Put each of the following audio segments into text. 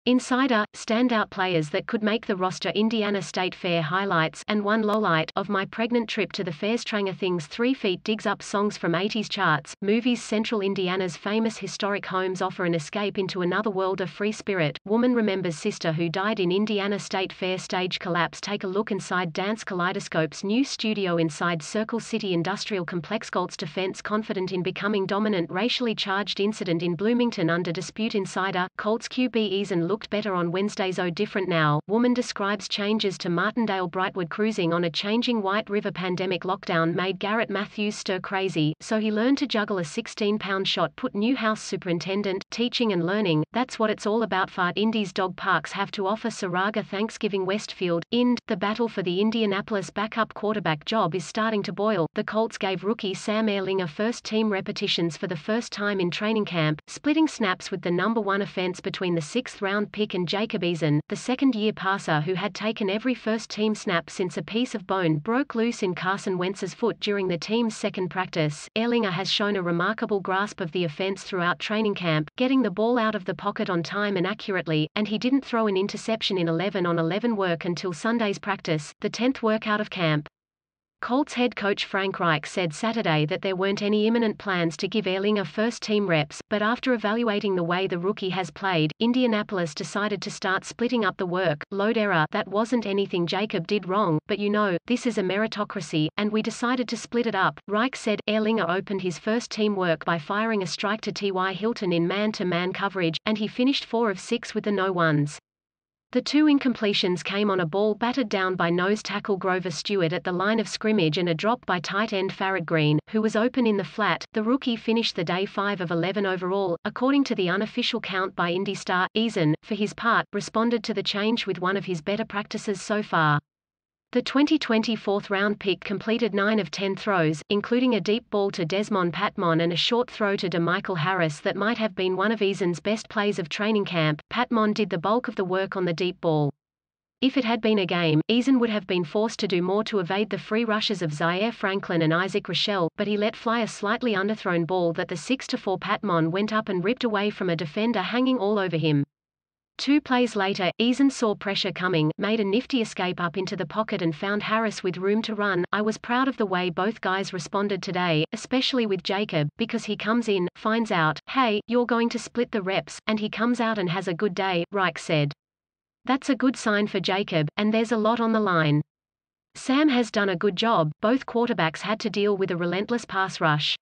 Insider, standout players that could make the roster Indiana State Fair highlights and one lowlight of my pregnant trip to the fair. Stranger Things 3 feet digs up songs from 80s charts. moviesCentral. Indiana's famous historic homes offer an escape into another world of free spirit. Woman remembers sister who died in Indiana State Fair. Stage collapse. Take a look inside Dance Kaleidoscope's new studio inside Circle City Industrial Complex. Colts defense confident in becoming dominant. Racially charged incident in Bloomington under dispute. Insider, Colts QB Eason looked better on Wednesday's Oh Different Now. Woman describes changes to Martindale. Brightwood cruising on a changing White River. Pandemic lockdown made Garrett Matthews stir crazy, so he learned to juggle a 16-pound shot put. New house superintendent, teaching and learning, that's what it's all about. Fart Indy's dog parks have to offer Saraga Thanksgiving. Westfield, Ind, the battle for the Indianapolis backup quarterback job is starting to boil. The Colts gave rookie Sam Ehlinger first-team repetitions for the first time in training camp, splitting snaps with the number 1 offense between the 6th-round pick and Jacob Eason, the second-year passer who had taken every first-team snap since a piece of bone broke loose in Carson Wentz's foot during the team's second practice. Ehlinger has shown a remarkable grasp of the offense throughout training camp, getting the ball out of the pocket on time and accurately, and he didn't throw an interception in 11-on-11 work until Sunday's practice, the 10th workout of camp. Colts head coach Frank Reich said Saturday that there weren't any imminent plans to give Ehlinger first-team reps, but after evaluating the way the rookie has played, Indianapolis decided to start splitting up the work. Load error, that wasn't anything Jacob did wrong, but you know, this is a meritocracy, and we decided to split it up. Reich said, Ehlinger opened his first-team work by firing a strike to T.Y. Hilton in man-to-man coverage, and he finished 4 of 6 with the no-ones. The 2 incompletions came on a ball battered down by nose tackle Grover Stewart at the line of scrimmage and a drop by tight end Farrad Green, who was open in the flat. The rookie finished the day 5 of 11 overall, according to the unofficial count by Indy Star. Eason, for his part, responded to the change with one of his better practices so far. The 2020 4th-round pick completed 9 of 10 throws, including a deep ball to Desmond Patmon and a short throw to DeMichael Harris that might have been one of Eason's best plays of training camp. Patmon did the bulk of the work on the deep ball. If it had been a game, Eason would have been forced to do more to evade the free rushes of Zaire Franklin and Isaac Rochelle, but he let fly a slightly underthrown ball that the 6'4" Patmon went up and ripped away from a defender hanging all over him. 2 plays later, Eason saw pressure coming, made a nifty escape up into the pocket and found Harris with room to run. I was proud of the way both guys responded today, especially with Jacob, because he comes in, finds out, hey, you're going to split the reps, and he comes out and has a good day, Reich said. That's a good sign for Jacob, and there's a lot on the line. Sam has done a good job. Both quarterbacks had to deal with a relentless pass rush.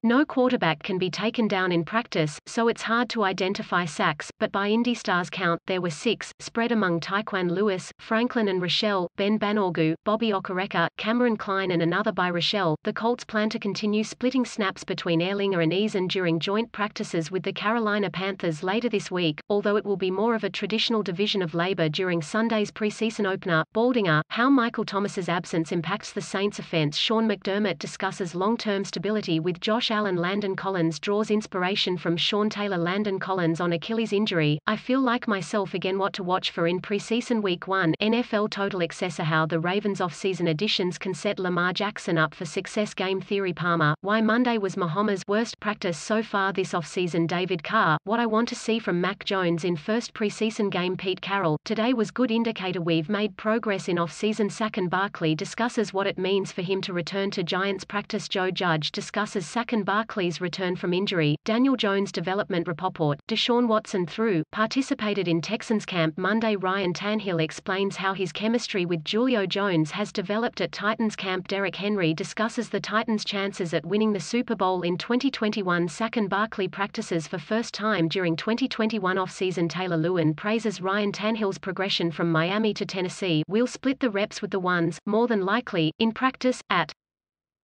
No quarterback can be taken down in practice, so it's hard to identify sacks, but by Indy Star's count, there were 6, spread among Tyquan Lewis, Franklin and Rochelle, Ben Banorgu, Bobby Okereke, Cameron Klein and another by Rochelle. The Colts plan to continue splitting snaps between Ehlinger and Eason during joint practices with the Carolina Panthers later this week, although it will be more of a traditional division of labor during Sunday's preseason opener. Baldinger, how Michael Thomas's absence impacts the Saints' offense. Sean McDermott discusses long-term stability with Josh Allen. Landon Collins draws inspiration from Sean Taylor. Landon Collins on Achilles injury. I feel like myself again. What to watch for in preseason week 1. NFL Total Accessor. How the Ravens offseason additions can set Lamar Jackson up for success. Game Theory. Palmer, why Monday was Mahomes' worst practice so far this offseason. David Carr, what I want to see from Mac Jones in first preseason game. Pete Carroll, today was good indicator we've made progress in offseason. Saquon Barkley discusses what it means for him to return to Giants practice. Joe Judge discusses Saquon Barkley's return from injury. Daniel Jones development. Report, Deshaun Watson participated in Texans camp Monday. Ryan Tannehill explains how his chemistry with Julio Jones has developed at Titans camp. Derrick Henry discusses the Titans' chances at winning the Super Bowl in 2021. Saquon Barkley practices for first time during 2021 offseason. Taylor Lewin praises Ryan Tannehill's progression from Miami to Tennessee. We'll split the reps with the ones, more than likely, in practice, at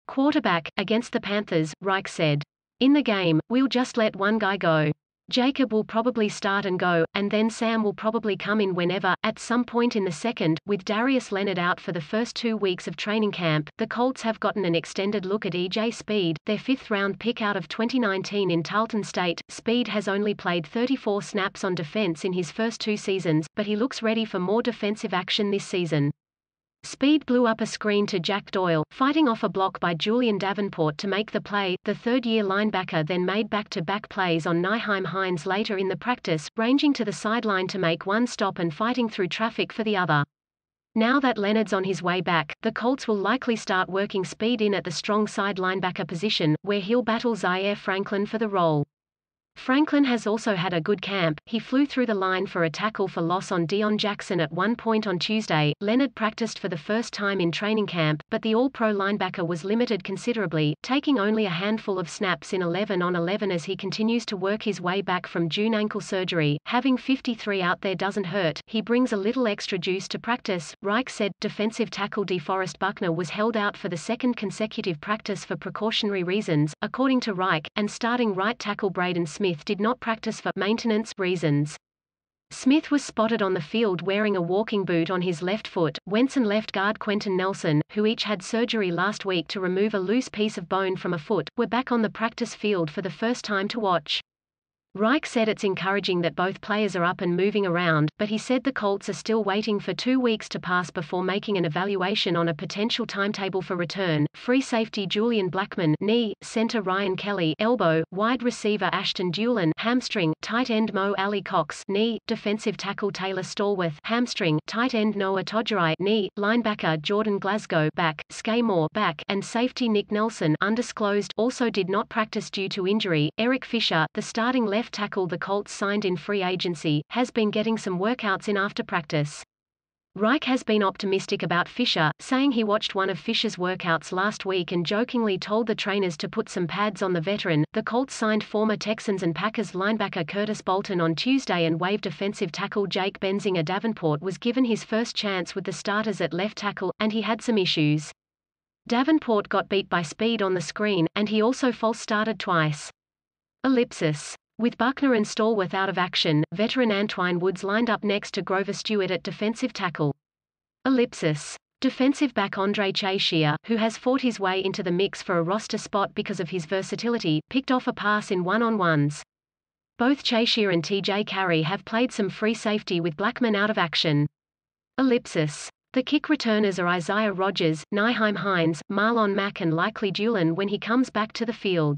quarterback, against the Panthers, Reich said. In the game, we'll just let one guy go. Jacob will probably start and go, and then Sam will probably come in whenever, at some point in the second. With Darius Leonard out for the first 2 weeks of training camp, the Colts have gotten an extended look at E.J. Speed, their 5th-round pick out of 2019 in Tarleton State. Speed has only played 34 snaps on defense in his first 2 seasons, but he looks ready for more defensive action this season. Speed blew up a screen to Jack Doyle, fighting off a block by Julian Davenport to make the play. The third-year linebacker then made back-to-back plays on Nyheim Hines later in the practice, ranging to the sideline to make one stop and fighting through traffic for the other. Now that Leonard's on his way back, the Colts will likely start working Speed in at the strong side linebacker position, where he'll battle Zaire Franklin for the role. Franklin has also had a good camp. He flew through the line for a tackle for loss on Deion Jackson at one point on Tuesday. Leonard practiced for the first time in training camp, but the All-Pro linebacker was limited considerably, taking only a handful of snaps in 11-on-11 as he continues to work his way back from June ankle surgery. Having 53 out there doesn't hurt. He brings a little extra juice to practice, Reich said. Defensive tackle DeForest Buckner was held out for the second consecutive practice for precautionary reasons, according to Reich, and starting right tackle Braden Smith did not practice for maintenance reasons. Smith was spotted on the field wearing a walking boot on his left foot. Wentz and left guard Quentin Nelson, who each had surgery last week to remove a loose piece of bone from a foot, were back on the practice field for the first time to watch. Reich said it's encouraging that both players are up and moving around, but he said the Colts are still waiting for 2 weeks to pass before making an evaluation on a potential timetable for return. Free safety Julian Blackmon, knee; center Ryan Kelly, elbow; wide receiver Ashton Dulin, hamstring; tight end Mo Ali Cox, knee; defensive tackle Taylor Stallworth, hamstring; tight end Noah Togirai, knee; linebacker Jordan Glasgow, back; Skay Moore, back; and safety Nick Nelson, undisclosed, also did not practice due to injury. Eric Fisher, the starting left tackle the Colts signed in free agency, has been getting some workouts in after practice. Reich has been optimistic about Fisher, saying he watched one of Fisher's workouts last week and jokingly told the trainers to put some pads on the veteran. The Colts signed former Texans and Packers linebacker Curtis Bolton on Tuesday and waived defensive tackle Jake Benzinger. Davenport was given his first chance with the starters at left tackle, and he had some issues. Davenport got beat by Speed on the screen, and he also false started twice. Ellipsis. With Buckner and Stallworth out of action, veteran Antwine Woods lined up next to Grover Stewart at defensive tackle. Ellipsis. Defensive back Andre Cheshire, who has fought his way into the mix for a roster spot because of his versatility, picked off a pass in one-on-ones. Both Cheshire and TJ Carey have played some free safety with Blackmon out of action. Ellipsis. The kick returners are Isaiah Rodgers, Nyheim Hines, Marlon Mack and likely Dulin when he comes back to the field.